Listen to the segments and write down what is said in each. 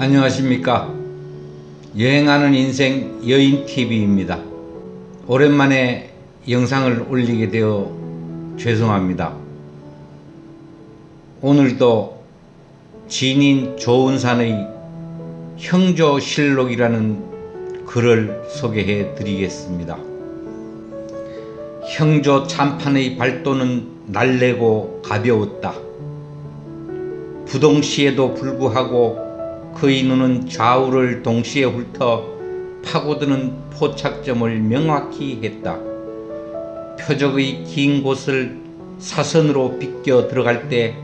안녕하십니까. 여행하는 인생 여인TV입니다. 오랜만에 영상을 올리게 되어 죄송합니다. 오늘도 지인 조은산의 형조실록이라는 글을 소개해 드리겠습니다. 형조 참판의 발도는 날래고 가벼웠다. 부동시에도 불구하고 그의 눈은 좌우를 동시에 훑어 파고드는 포착점을 명확히 했다. 표적의 긴 곳을 사선으로 비껴 들어갈 때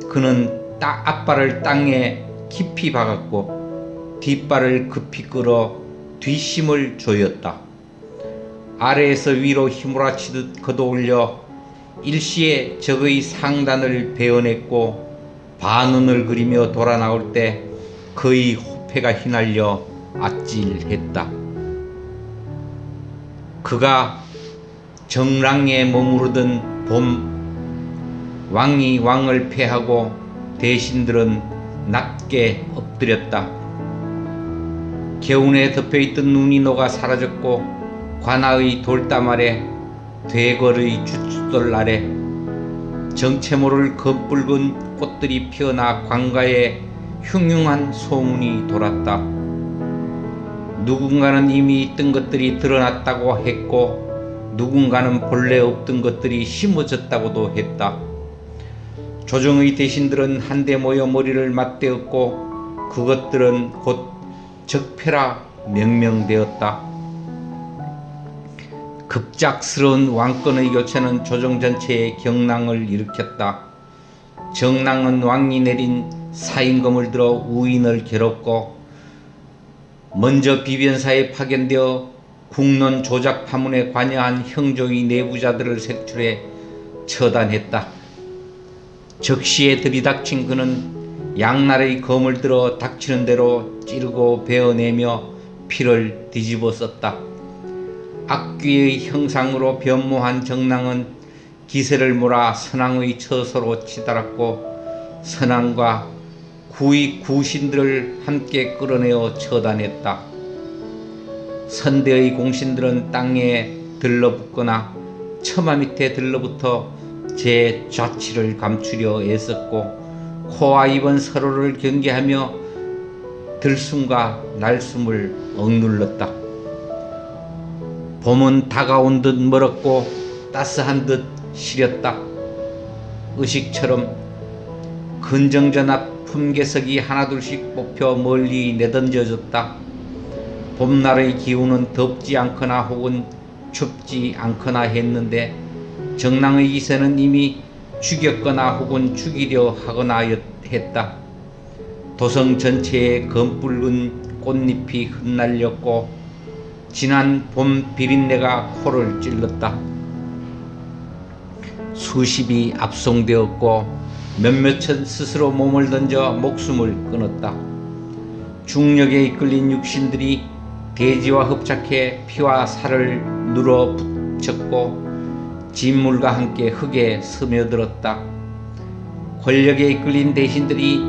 그는 앞발을 땅에 깊이 박았고 뒷발을 급히 끌어 뒷심을 조였다. 아래에서 위로 휘몰아치듯 걷어올려 일시에 적의 상단을 베어냈고 반운을 그리며 돌아 나올 때 그의 호패가 휘날려 아찔했다. 그가 정랑에 머무르던 봄, 왕이 왕을 패하고 대신들은 낮게 엎드렸다. 개운에 덮여있던 눈이 녹아 사라졌고 관아의 돌담 아래, 대궐의 주춧돌 아래 정체 모를 검붉은 꽃들이 피어나 관가에 흉흉한 소문이 돌았다. 누군가는 이미 있던 것들이 드러났다고 했고 누군가는 본래 없던 것들이 심어졌다고도 했다. 조정의 대신들은 한데 모여 머리를 맞대었고 그것들은 곧 적폐라 명명되었다. 급작스러운 왕권의 교체는 조정 전체에 경랑을 일으켰다. 정랑은 왕이 내린 사임검을 들어 우인을 괴롭고 먼저 비변사에 파견되어 국론 조작 파문에 관여한 형조의 내부자들을 색출해 처단했다. 적시에 들이닥친 그는 양날의 검을 들어 닥치는 대로 찌르고 베어내며 피를 뒤집어 썼다. 악귀의 형상으로 변모한 정랑은 기세를 몰아 선왕의 처소로 치달았고 선왕과 구의 구신들을 함께 끌어내어 처단했다. 선대의 공신들은 땅에 들러붙거나 처마 밑에 들러붙어 제 좌치를 감추려 애썼고 코와 입은 서로를 경계하며 들숨과 날숨을 억눌렀다. 봄은 다가온 듯 멀었고 따스한 듯 시렸다. 의식처럼 근정전압 품계석이 하나둘씩 뽑혀 멀리 내던져졌다. 봄날의 기운은 덥지 않거나 혹은 춥지 않거나 했는데 정랑의 기세는 이미 죽였거나 혹은 죽이려 하거나 했다. 도성 전체에 검붉은 꽃잎이 흩날렸고 진한 봄 비린내가 코를 찔렀다. 수십이 압송되었고 몇몇은 스스로 몸을 던져 목숨을 끊었다. 중력에 이끌린 육신들이 대지와 흡착해 피와 살을 눌어 붙였고 진물과 함께 흙에 스며들었다. 권력에 이끌린 대신들이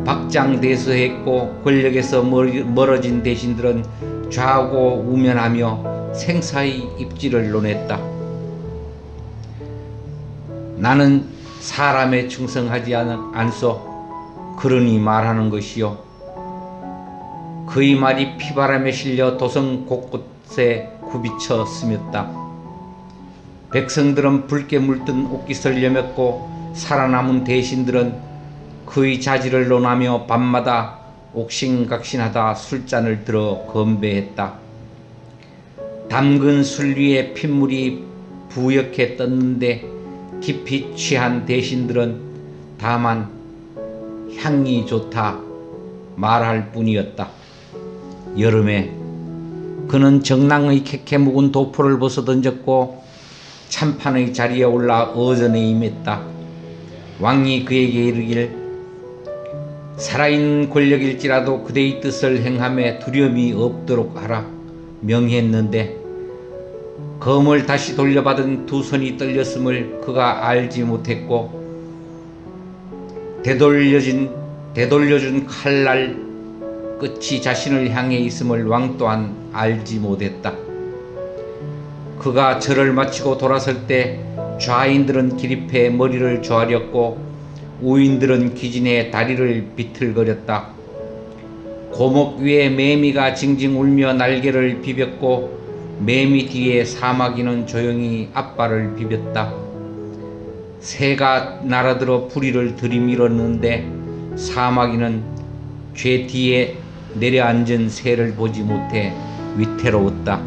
박장대소했고 권력에서 멀어진 대신들은 좌우고 우면하며 생사의 입지를 논했다. 나는 사람에 충성하지 않소. 그러니 말하는 것이요. 그의 말이 피바람에 실려 도성 곳곳에 굽이쳐 스몄다. 백성들은 붉게 물든 옷깃을 여몄고 살아남은 대신들은 그의 자질을 논하며 밤마다 옥신각신하다 술잔을 들어 건배했다. 담근 술 위에 핏물이 부옇게 떴는데 깊이 취한 대신들은 다만 향이 좋다 말할 뿐이었다. 여름에 그는 정랑의 캐캐 묵은 도포를 벗어던졌고 참판의 자리에 올라 어전에 임했다. 왕이 그에게 이르길 살아있는 권력일지라도 그대의 뜻을 행함에 두려움이 없도록 하라 명했는데 검을 다시 돌려받은 두 손이 떨렸음을 그가 알지 못했고 되돌려준 칼날 끝이 자신을 향해 있음을 왕 또한 알지 못했다. 그가 절을 마치고 돌아설 때 좌인들은 기립해 머리를 조아렸고 우인들은 기진해 다리를 비틀거렸다. 고목 위에 매미가 징징 울며 날개를 비볐고 매미 뒤에 사마귀는 조용히 앞발을 비볐다. 새가 날아들어 부리를 들이밀었는데 사마귀는 죄 뒤에 내려앉은 새를 보지 못해 위태로웠다.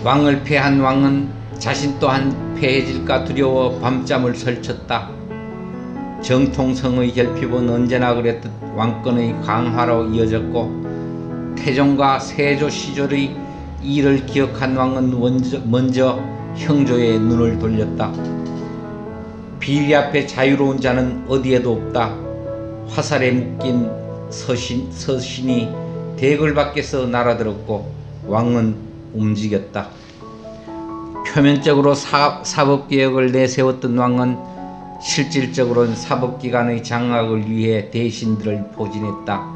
왕을 패한 왕은 자신 또한 패해질까 두려워 밤잠을 설쳤다. 정통성의 결핍은 언제나 그랬듯 왕권의 강화로 이어졌고 태종과 세조 시절의 일을 기억한 왕은 먼저 형조의 눈을 돌렸다. 비리 앞에 자유로운 자는 어디에도 없다. 화살에 묶인 서신이 대궐 밖에서 날아들었고 왕은 움직였다. 표면적으로 사법개혁을 내세웠던 왕은 실질적으로는 사법기관의 장악을 위해 대신들을 포진했다.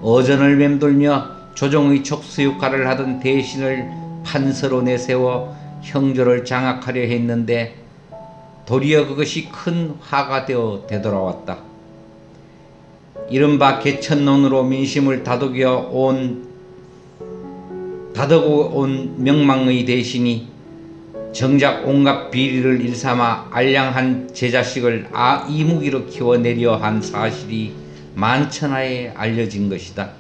어전을 맴돌며 조정의 촉수 역할을 하던 대신을 판서로 내세워 형조를 장악하려 했는데 도리어 그것이 큰 화가 되어 되돌아왔다. 이른바 개천론으로 민심을 다독여 온 명망의 대신이 정작 온갖 비리를 일삼아 알량한 제 자식을 이무기로 키워내려 한 사실이 만천하에 알려진 것이다.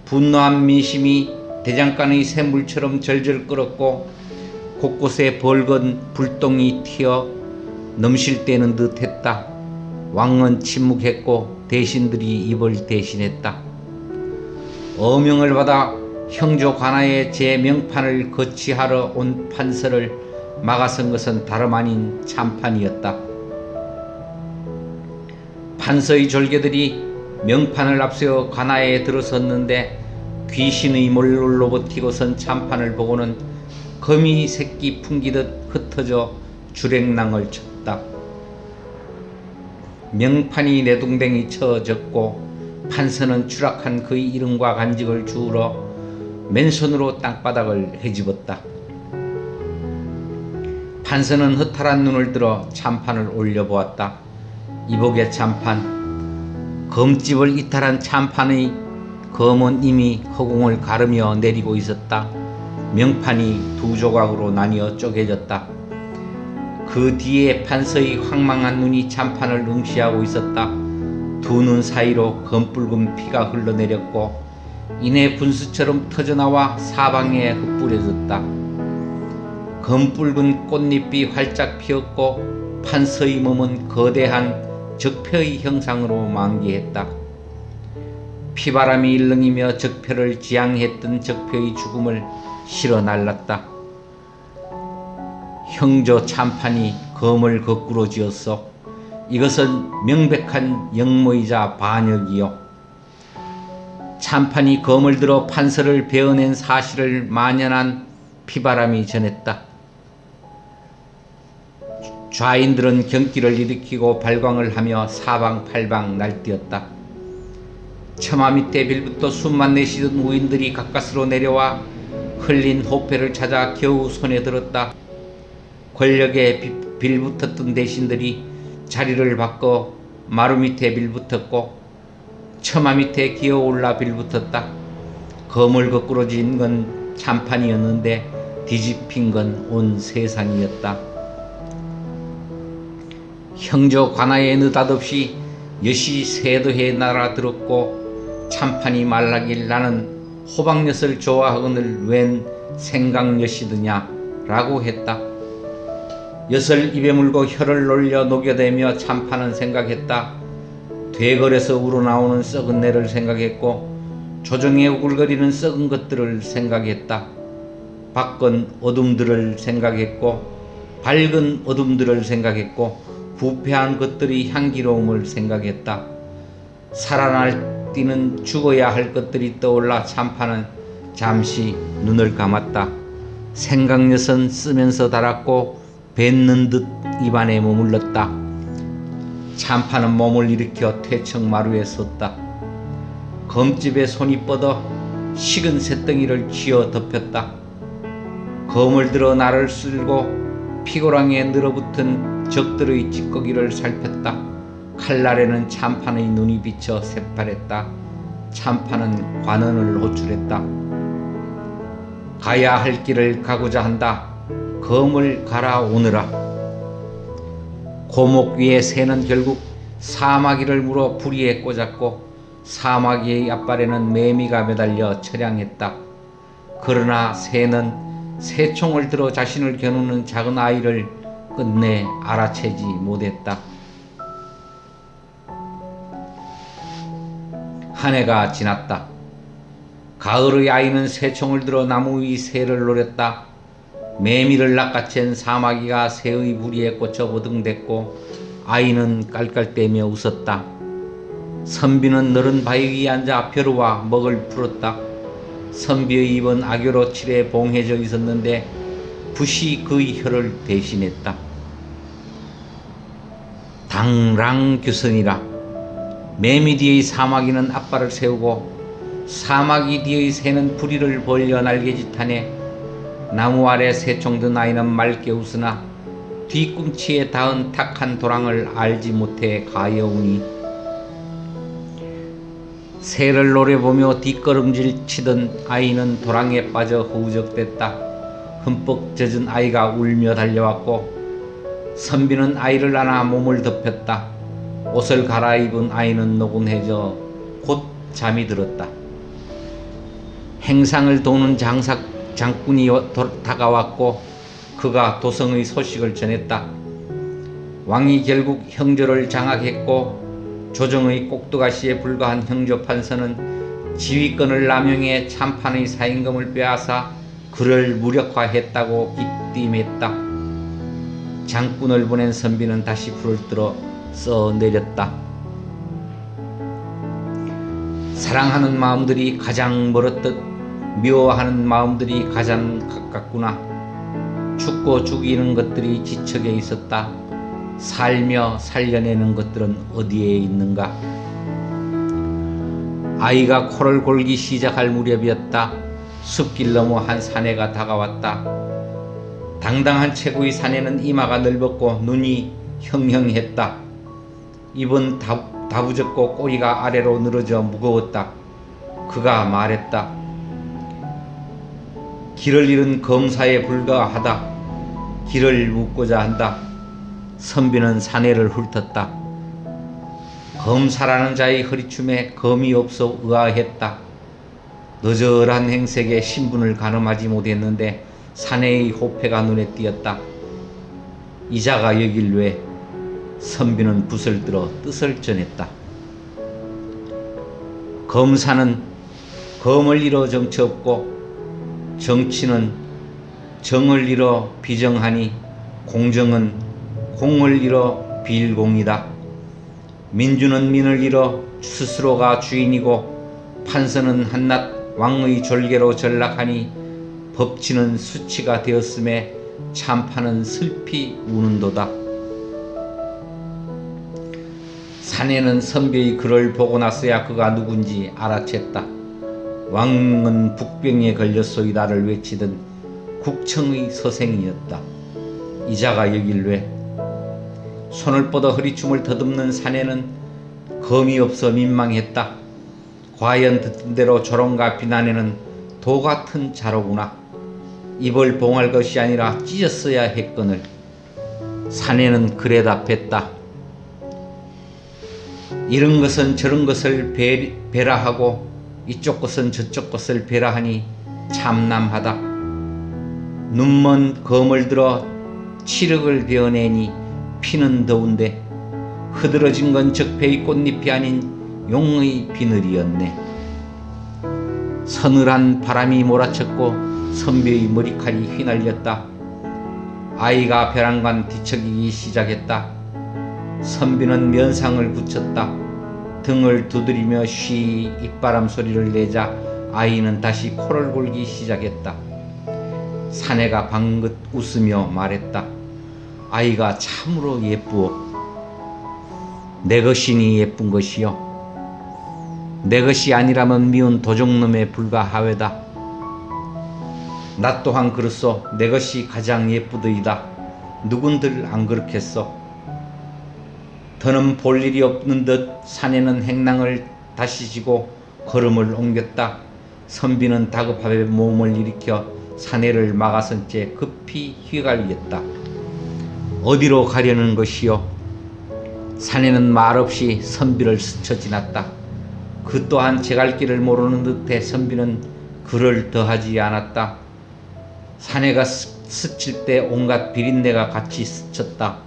분노한 민심이 대장간의 샘물처럼 절절 끓었고 곳곳에 벌건 불똥이 튀어 넘실대는 듯 했다. 왕은 침묵했고 대신들이 입을 대신했다. 어명을 받아 형조 관하에 제 명판을 거치하러 온 판서를 막아선 것은 다름 아닌 참판이었다. 판서의 졸개들이 명판을 앞세워 관하에 들어섰는데 귀신의 몰골로 버티고선 참판을 보고는 거미 새끼 풍기듯 흩어져 주랭랑을 쳤다. 명판이 내동댕이 쳐졌고 판서는 추락한 그의 이름과 간직을 주우러 맨손으로 땅바닥을 헤집었다. 판서는 허탈한 눈을 들어 참판을 올려보았다. 이복의 참판, 검집을 이탈한 참판의 검은 이미 허공을 가르며 내리고 있었다. 명판이 두 조각으로 나뉘어 쪼개졌다. 그 뒤에 판서의 황망한 눈이 참판을 응시하고 있었다. 두 눈 사이로 검붉은 피가 흘러내렸고 이내 분수처럼 터져나와 사방에 흩뿌려졌다. 검붉은 꽃잎이 활짝 피었고 판서의 몸은 거대한 적폐의 형상으로 만개했다. 피바람이 일렁이며 적폐를 지향했던 적폐의 죽음을 실어 날랐다. 형조 참판이 검을 거꾸로 쥐었어. 이것은 명백한 역모이자 반역이요. 참판이 검을 들어 판서를 베어낸 사실을 만연한 피바람이 전했다. 좌인들은 경기를 일으키고 발광을 하며 사방팔방 날뛰었다. 처마 밑에 빌붙어 숨만 내쉬던 우인들이 가까스로 내려와 흘린 호패를 찾아 겨우 손에 들었다. 권력에 빌붙었던 대신들이 자리를 바꿔 마루 밑에 빌붙었고 처마 밑에 기어올라 빌붙었다. 검을 거꾸로 쥔 건 참판이었는데 뒤집힌 건 온 세상이었다. 형조 관하에 느닷없이 엿이 세도해 날아들었고 참판이 말하길 나는 호박엿을 좋아하거늘 웬 생강엿이드냐 라고 했다. 엿을 입에 물고 혀를 놀려 녹여대며 참판은 생각했다. 되걸에서 우러나오는 썩은 내를 생각했고 조정에 우글거리는 썩은 것들을 생각했다. 밖은 어둠들을 생각했고 밝은 어둠들을 생각했고 부패한 것들이 향기로움을 생각했다. 살아날 죽어야 할 것들이 떠올라 참판은 잠시 눈을 감았다. 생강엿은 쓰면서 달았고 뱉는 듯 입안에 머물렀다. 참판은 몸을 일으켜 퇴청마루에 섰다. 검집에 손이 뻗어 식은 새덩이를 쥐어 덮였다. 검을 들어 나를 쓸고 피고랑에 늘어붙은 적들의 찌꺼기를 살폈다. 칼날에는 참판의 눈이 비쳐 새파랬다. 참판은 관원을 호출했다. 가야 할 길을 가고자 한다. 검을 갈아오느라. 고목 위에 새는 결국 사마귀를 물어 부리에 꽂았고 사마귀의 앞발에는 매미가 매달려 처량했다. 그러나 새는 새총을 들어 자신을 겨누는 작은 아이를 끝내 알아채지 못했다. 한 해가 지났다. 가을의 아이는 새총을 들어 나무 위 새를 노렸다. 매미를 낚아챈 사마귀가 새의 부리에 꽂혀 버둥댔고 아이는 깔깔대며 웃었다. 선비는 너른 바위 위에 앉아 벼루와 먹을 풀었다. 선비의 입은 악교로 칠해 봉해져 있었는데 붓이 그의 혀를 대신했다. 당랑규선이라. 매미 뒤의 사마귀는 앞발을 세우고 사마귀 뒤의 새는 부리를 벌려 날개짓하네. 나무 아래 새총 든 아이는 맑게 웃으나 뒤꿈치에 닿은 탁한 도랑을 알지 못해 가여우니 새를 노려보며 뒷걸음질 치던 아이는 도랑에 빠져 허우적댔다. 흠뻑 젖은 아이가 울며 달려왔고 선비는 아이를 안아 몸을 덮였다. 옷을 갈아입은 아이는 노곤해져 곧 잠이 들었다. 행상을 도는 장군이 다가왔고 그가 도성의 소식을 전했다. 왕이 결국 형조를 장악했고 조정의 꼭두가시에 불과한 형조 판서는 지휘권을 남용해 참판의 사임금을 빼앗아 그를 무력화했다고 기띔했다. 장군을 보낸 선비는 다시 불을 들어 써내렸다. 사랑하는 마음들이 가장 멀었듯 미워하는 마음들이 가장 가깝구나. 죽고 죽이는 것들이 지척에 있었다. 살며 살려내는 것들은 어디에 있는가. 아이가 코를 골기 시작할 무렵이었다. 숲길 넘어 한 사내가 다가왔다. 당당한 체구의 사내는 이마가 넓었고 눈이 형형했다. 입은 다부졌고 꼬리가 아래로 늘어져 무거웠다. 그가 말했다. 길을 잃은 검사에 불과하다. 길을 묻고자 한다. 선비는 사내를 훑었다. 검사라는 자의 허리춤에 검이 없어 의아했다. 너절한 행색에 신분을 가늠하지 못했는데 사내의 호패가 눈에 띄었다. 이자가 여길 왜? 선비는 붓을 들어 뜻을 전했다. 검사는 검을 잃어 정치 없고 정치는 정을 잃어 비정하니 공정은 공을 잃어 비일공이다. 민주는 민을 잃어 스스로가 주인이고 판서는 한낱 왕의 졸개로 전락하니 법치는 수치가 되었음에 참판은 슬피 우는도다. 사내는 선비의 글을 보고 나서야 그가 누군지 알아챘다. 왕은 북병에 걸렸소이다를 외치던 국청의 서생이었다. 이자가 여길 왜? 손을 뻗어 허리춤을 더듬는 사내는 검이 없어 민망했다. 과연 듣던 대로 조롱과 비난에는 도 같은 자로구나. 입을 봉할 것이 아니라 찢었어야 했거늘. 사내는 그래 답했다. 이런 것은 저런 것을 배라하고 이쪽 것은 저쪽 것을 배라하니 참남하다. 눈먼 검을 들어 칠흑을 베어내니 피는 더운데 흐드러진 건 적폐의 꽃잎이 아닌 용의 비늘이었네. 서늘한 바람이 몰아쳤고 선비의 머리칼이 휘날렸다. 아이가 벼랑간 뒤척이기 시작했다. 선비는 면상을 붙였다. 등을 두드리며 쉬 입바람 소리를 내자 아이는 다시 코를 골기 시작했다. 사내가 방긋 웃으며 말했다. 아이가 참으로 예쁘오. 내 것이니 예쁜 것이요 내 것이 아니라면 미운 도적놈에 불과하외다. 나 또한 그렇소. 내 것이 가장 예쁘더이다. 누군들 안 그렇겠소. 더는 볼 일이 없는 듯 사내는 행랑을 다시 지고 걸음을 옮겼다. 선비는 다급하게 몸을 일으켜 사내를 막아선 채 급히 휘갈겼다. 어디로 가려는 것이요? 사내는 말없이 선비를 스쳐 지났다. 그 또한 제 갈 길을 모르는 듯해 선비는 그를 더하지 않았다. 사내가 스칠 때 온갖 비린내가 같이 스쳤다.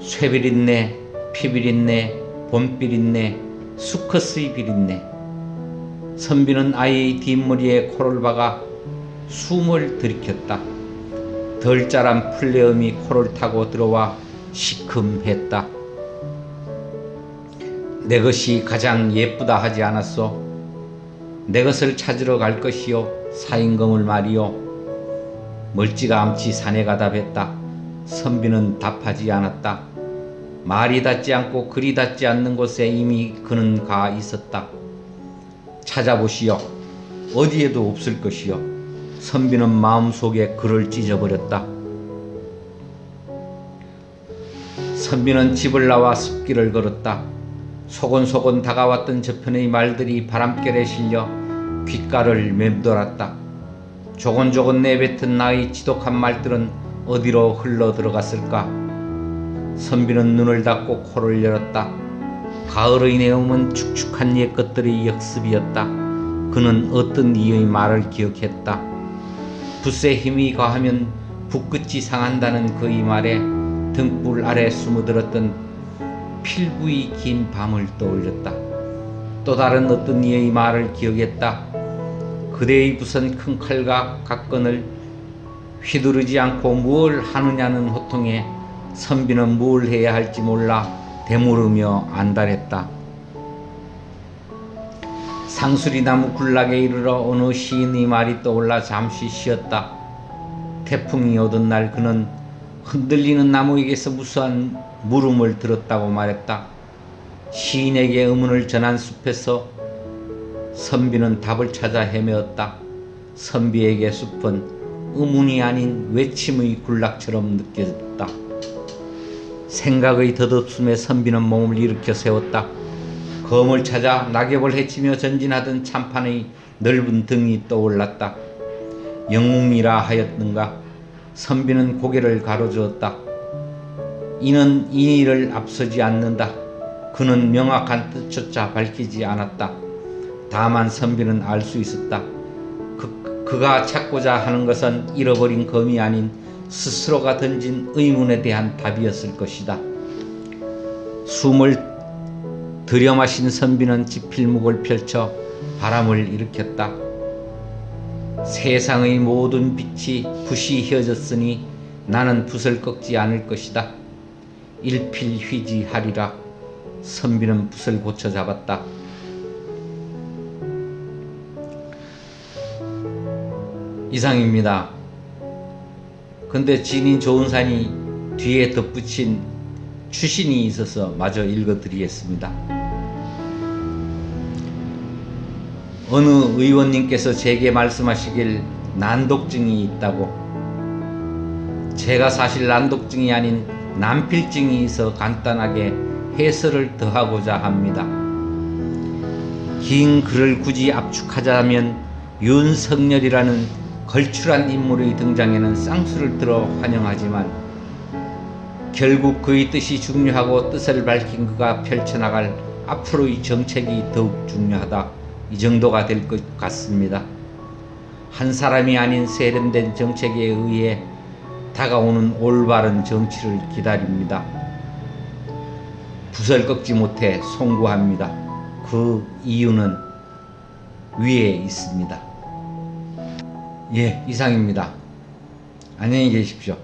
쇠비린내, 피비린내, 봄비린내, 수컷의 비린내. 선비는 아이의 뒷머리에 코를 박아 숨을 들이켰다. 덜 자란 풀내음이 코를 타고 들어와 시큼했다. 내 것이 가장 예쁘다 하지 않았소? 내 것을 찾으러 갈 것이요 사임금을 말이요. 멀찌감치 사내가 답했다. 선비는 답하지 않았다. 말이 닿지 않고 글이 닿지 않는 곳에 이미 그는 가 있었다. 찾아보시오. 어디에도 없을 것이요. 선비는 마음속에 글을 찢어버렸다. 선비는 집을 나와 숲길을 걸었다. 소곤소곤 다가왔던 저편의 말들이 바람결에 실려 귓가를 맴돌았다. 조곤조곤 내뱉은 나의 지독한 말들은 어디로 흘러 들어갔을까? 선비는 눈을 닫고 코를 열었다. 가을의 내음은 축축한 옛 것들의 역습이었다. 그는 어떤 이의 말을 기억했다. 붓의 힘이 가하면 붓끝이 상한다는 그의 말에 등불 아래 숨어들었던 필부의 긴 밤을 떠올렸다. 또 다른 어떤 이의 말을 기억했다. 그대의 붓은 큰 칼과 각건을 휘두르지 않고 무엇을 하느냐는 호통에 선비는 뭘 해야 할지 몰라 되물으며 안달했다. 상수리나무 군락에 이르러 어느 시인의 말이 떠올라 잠시 쉬었다. 태풍이 오던 날 그는 흔들리는 나무에게서 무수한 물음을 들었다고 말했다. 시인에게 의문을 전한 숲에서 선비는 답을 찾아 헤매었다. 선비에게 숲은 의문이 아닌 외침의 군락처럼 느껴졌다. 생각의 덧없음에 선비는 몸을 일으켜 세웠다. 검을 찾아 낙엽을 헤치며 전진하던 참판의 넓은 등이 떠올랐다. 영웅이라 하였는가? 선비는 고개를 가로저었다. 이는 이 일을 앞서지 않는다. 그는 명확한 뜻조차 밝히지 않았다. 다만 선비는 알 수 있었다. 그가 찾고자 하는 것은 잃어버린 검이 아닌 스스로가 던진 의문에 대한 답이었을 것이다. 숨을 들여마신 선비는 지필목을 펼쳐 바람을 일으켰다. 세상의 모든 빛이 붓이 휘어졌으니 나는 붓을 꺾지 않을 것이다. 일필휘지하리라. 선비는 붓을 고쳐 잡았다. 이상입니다. 근데 진인 조은산이 뒤에 덧붙인 추신이 있어서 마저 읽어드리겠습니다. 어느 의원님께서 제게 말씀하시길 난독증이 있다고. 제가 사실 난독증이 아닌 난필증이 있어 간단하게 해설을 더하고자 합니다. 긴 글을 굳이 압축하자면 윤석열이라는 걸출한 인물의 등장에는 쌍수를 들어 환영하지만 결국 그의 뜻이 중요하고 뜻을 밝힌 그가 펼쳐나갈 앞으로의 정책이 더욱 중요하다. 이 정도가 될 것 같습니다. 한 사람이 아닌 세련된 정책에 의해 다가오는 올바른 정치를 기다립니다. 붓을 꺾지 못해 송구합니다. 그 이유는 위에 있습니다. 예, 이상입니다. 안녕히 계십시오.